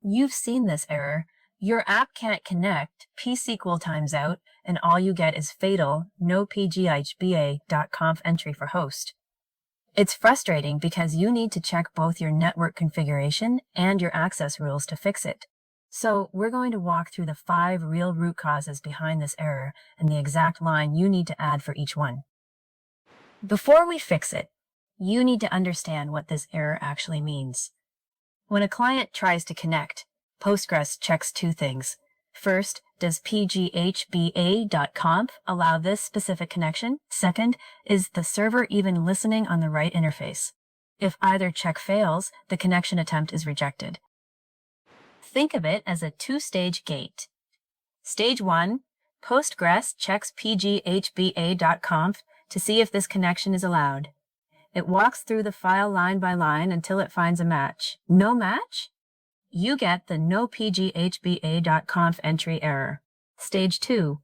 You've seen this error. Your app can't connect, psql times out, and all you get is fatal no pghba.conf entry for host. It's frustrating because you need to check both your network configuration and your access rules to fix it. So we're going to walk through the 5 real root causes behind this error and the exact line you need to add for each one. Before we fix it, you need to understand what this error actually means. When a client tries to connect, Postgres checks 2 things. First, does pghba.conf allow this specific connection? Second, is the server even listening on the right interface? If either check fails, the connection attempt is rejected. Think of it as a 2-stage gate. Stage 1, Postgres checks pghba.conf to see if this connection is allowed. It walks through the file line by line until it finds a match. No match? You get the no pghba.conf entry error. Stage 2,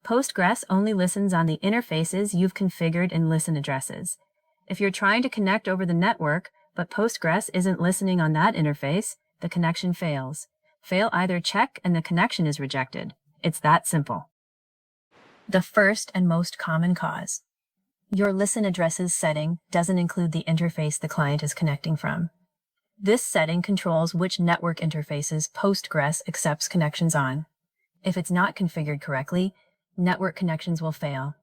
Postgres only listens on the interfaces you've configured in listen addresses. If you're trying to connect over the network, but Postgres isn't listening on that interface, the connection fails. Fail either check and the connection is rejected. It's that simple. The first and most common cause. Your listen addresses setting doesn't include the interface the client is connecting from. This setting controls which network interfaces Postgres accepts connections on. If it's not configured correctly, network connections will fail.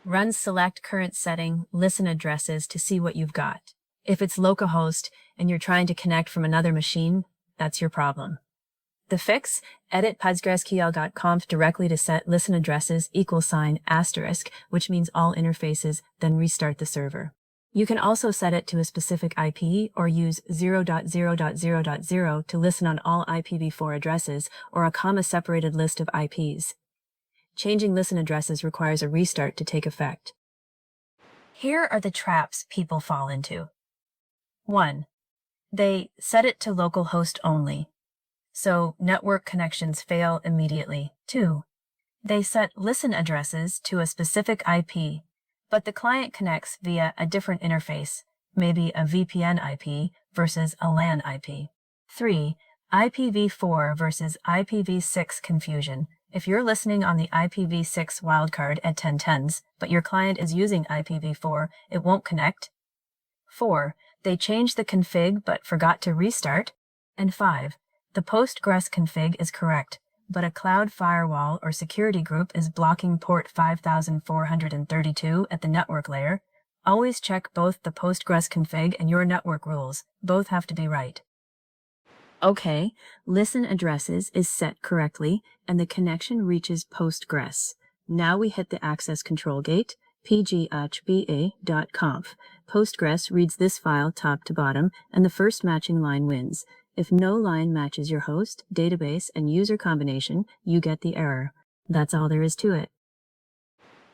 Run select current setting listen addresses to see what you've got. If it's localhost and you're trying to connect from another machine, that's your problem. The fix, edit postgresql.conf directly to set listen addresses =**, which means all interfaces, then restart the server. You can also set it to a specific IP or use 0.0.0.0 to listen on all IPv4 addresses or a comma-separated list of IPs. Changing listen addresses requires a restart to take effect. Here are the traps people fall into. 1. They set it to localhost only, so network connections fail immediately. 2. They set listen addresses to a specific IP, but the client connects via a different interface, maybe a VPN IP versus a LAN IP. 3. IPv4 versus IPv6 confusion. If you're listening on the IPv6 wildcard at 1010s, but your client is using IPv4, it won't connect. 4. They changed the config but forgot to restart. And 5. The Postgres config is correct, but a cloud firewall or security group is blocking port 5432 at the network layer. Always check both the Postgres config and your network rules. Both have to be right. Okay, listen addresses is set correctly and the connection reaches Postgres. Now we hit the access control gate, pghba.conf. Postgres reads this file top to bottom and the first matching line wins. If no line matches your host, database, and user combination, you get the error. That's all there is to it.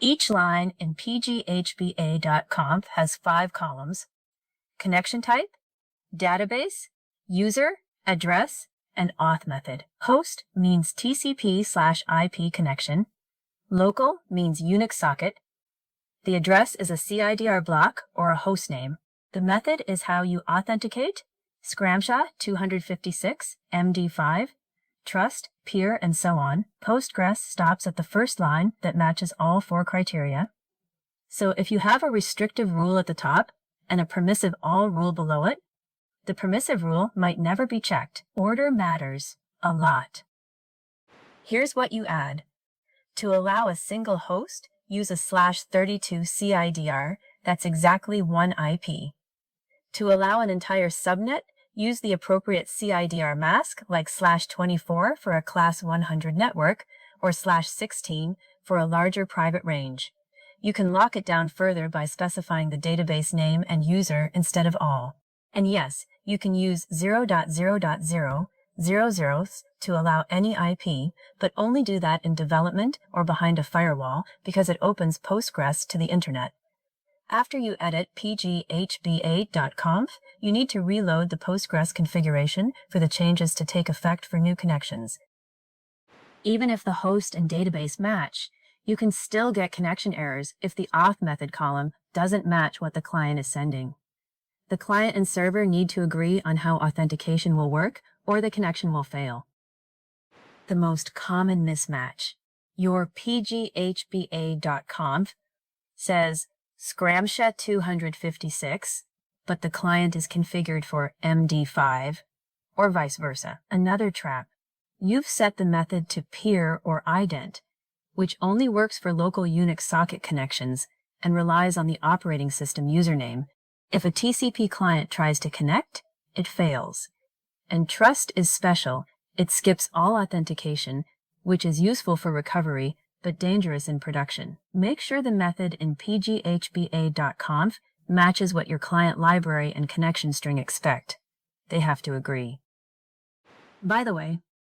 Each line in pghba.conf has 5 columns: connection type, database, user, address, and auth method. Host means TCP/IP connection. Local means Unix socket. The address is a CIDR block or a host name. The method is how you authenticate, Scramsha 256, MD5, trust, peer, and so on. Postgres stops at the first line that matches all 4 criteria. So if you have a restrictive rule at the top and a permissive all rule below it, the permissive rule might never be checked. Order matters a lot. Here's what you add. To allow a single host, use a /32 CIDR, that's exactly 1 IP. To allow an entire subnet, use the appropriate CIDR mask like /24 for a class 100 network or /16 for a larger private range. You can lock it down further by specifying the database name and user instead of all. And yes, you can use 0.0.0 zeros to allow any IP, but only do that in development or behind a firewall because it opens Postgres to the internet. After you edit pghba.conf, you need to reload the Postgres configuration for the changes to take effect for new connections. Even if the host and database match, you can still get connection errors if the auth method column doesn't match what the client is sending. The client and server need to agree on how authentication will work, or the connection will fail. The most common mismatch. Your psql.conf says Scramsha 256, but the client is configured for MD5, or vice versa. Another trap. You've set the method to peer or ident, which only works for local Unix socket connections and relies on the operating system username. If a TCP client tries to connect, it fails. And trust is special. It skips all authentication, which is useful for recovery, but dangerous in production. Make sure the method in pghba.conf matches what your client library and connection string expect. They have to agree. By the way,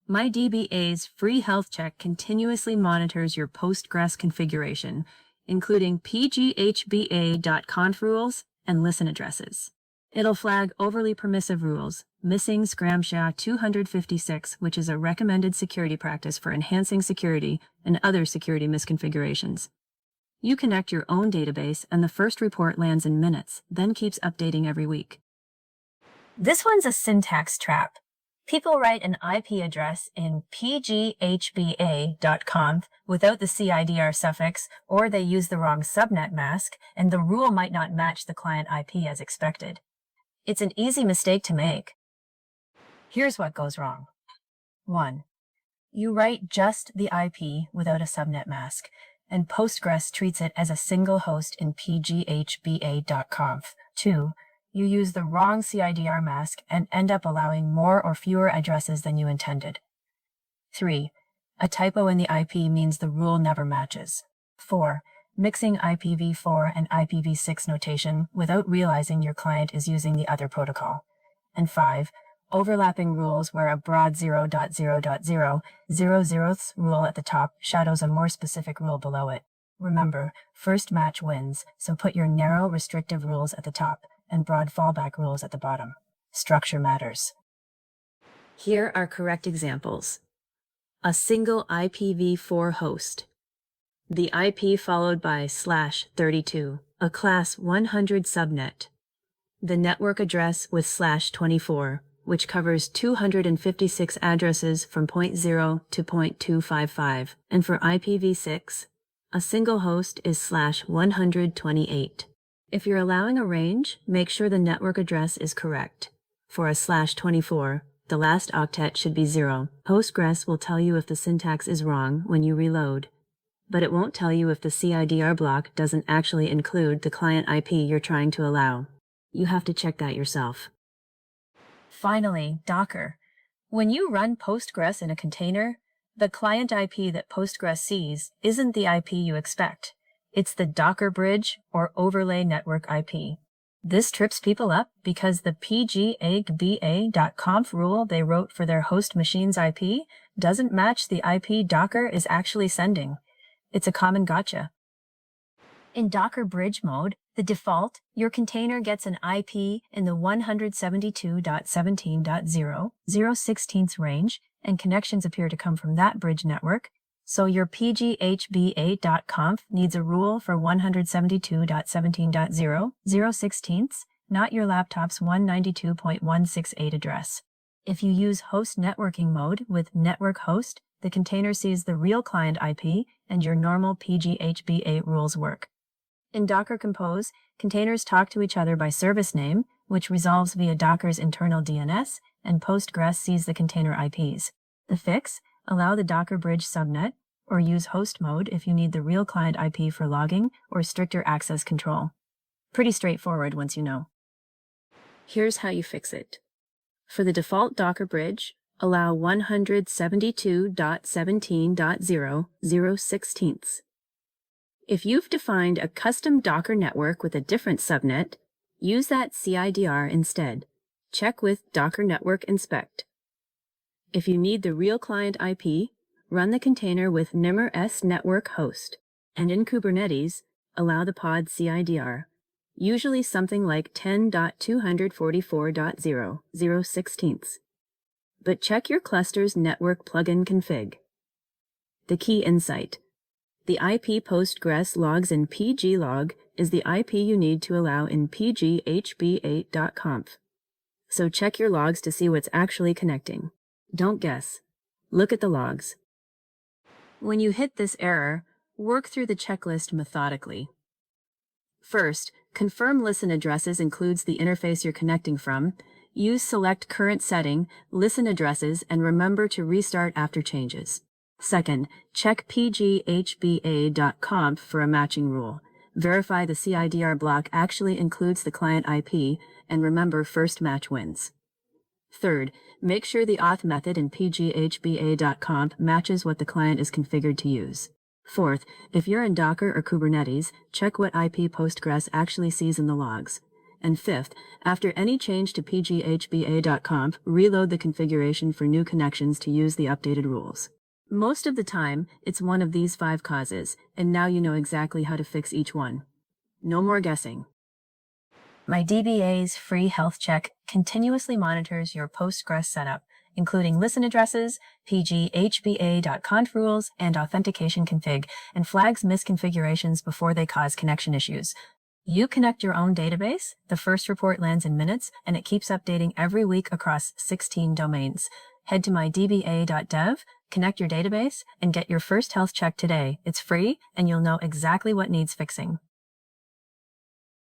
MyDBA's free health check continuously monitors your Postgres configuration, including pghba.conf rules and listen addresses. It'll flag overly permissive rules, missing Scramsha 256, which is a recommended security practice for enhancing security and other security misconfigurations. You connect your own database and the first report lands in minutes, then keeps updating every week. This one's a syntax trap. People write an IP address in pghba.conf without the CIDR suffix, or they use the wrong subnet mask, and the rule might not match the client IP as expected. It's an easy mistake to make. Here's what goes wrong. 1. You write just the IP without a subnet mask, and Postgres treats it as a single host in pghba.conf. 2. You use the wrong CIDR mask and end up allowing more or fewer addresses than you intended. 3. A typo in the IP means the rule never matches. 4. Mixing IPv4 and IPv6 notation without realizing your client is using the other protocol. And 5. Overlapping rules where a broad 0.0.000th rule at the top shadows a more specific rule below it. Remember, first match wins, so put your narrow restrictive rules at the top and broad fallback rules at the bottom. Structure matters. Here are correct examples. A single IPv4 host. The IP followed by /32, a class 100 subnet. The network address with /24, which covers 256 addresses from point 0 to point 255. And for IPv6, a single host is /128. If you're allowing a range, make sure the network address is correct. For a /24, the last octet should be 0. Postgres will tell you if the syntax is wrong when you reload, but it won't tell you if the CIDR block doesn't actually include the client IP you're trying to allow. You have to check that yourself. Finally, Docker. When you run Postgres in a container, the client IP that Postgres sees isn't the IP you expect. It's the Docker bridge or overlay network IP. This trips people up because the pghba.conf rule they wrote for their host machine's IP doesn't match the IP Docker is actually sending. It's a common gotcha. In Docker bridge mode, the default, your container gets an IP in the 172.17.0, 0/16 range, and connections appear to come from that bridge network. So your pghba.conf needs a rule for 172.17.0, 0/16, not your laptop's 192.168 address. If you use host networking mode with network host, the container sees the real client IP and your normal pghba rules work. In Docker Compose, containers talk to each other by service name, which resolves via Docker's internal DNS, and Postgres sees the container IPs. The fix: allow the Docker bridge subnet, or use host mode if you need the real client IP for logging or stricter access control. Pretty straightforward once you know. Here's how you fix it. For the default Docker bridge, allow 172.17.0, 0/16. If you've defined a custom Docker network with a different subnet, use that CIDR instead. Check with Docker Network Inspect. If you need the real client IP, run the container with nimr s network host, and in Kubernetes, allow the pod CIDR, usually something like 10.244.0, 0/16. But check your cluster's network plugin config. The key insight: the IP Postgres logs in pglog is the IP you need to allow in pghba.conf. so check your logs to see what's actually connecting. Don't guess. Look at the logs. When you hit this error, work through the checklist methodically. First, confirm listen addresses includes the interface you're connecting from. Use select current setting, listen addresses, and remember to restart after changes. Second, check psql.conf for a matching rule. Verify the CIDR block actually includes the client IP, and remember first match wins. Third, make sure the auth method in psql.conf matches what the client is configured to use. Fourth, if you're in Docker or Kubernetes, check what IP Postgres actually sees in the logs. And fifth, after any change to psql.conf, reload the configuration for new connections to use the updated rules. Most of the time, it's one of these 5 causes, and now you know exactly how to fix each one. No more guessing. My DBA's free health check continuously monitors your Postgres setup, including listen addresses, psql.conf rules, and authentication config, and flags misconfigurations before they cause connection issues. You connect your own database, the first report lands in minutes, and it keeps updating every week across 16 domains. Head to mydba.dev, connect your database, and get your first health check today. It's free, and you'll know exactly what needs fixing.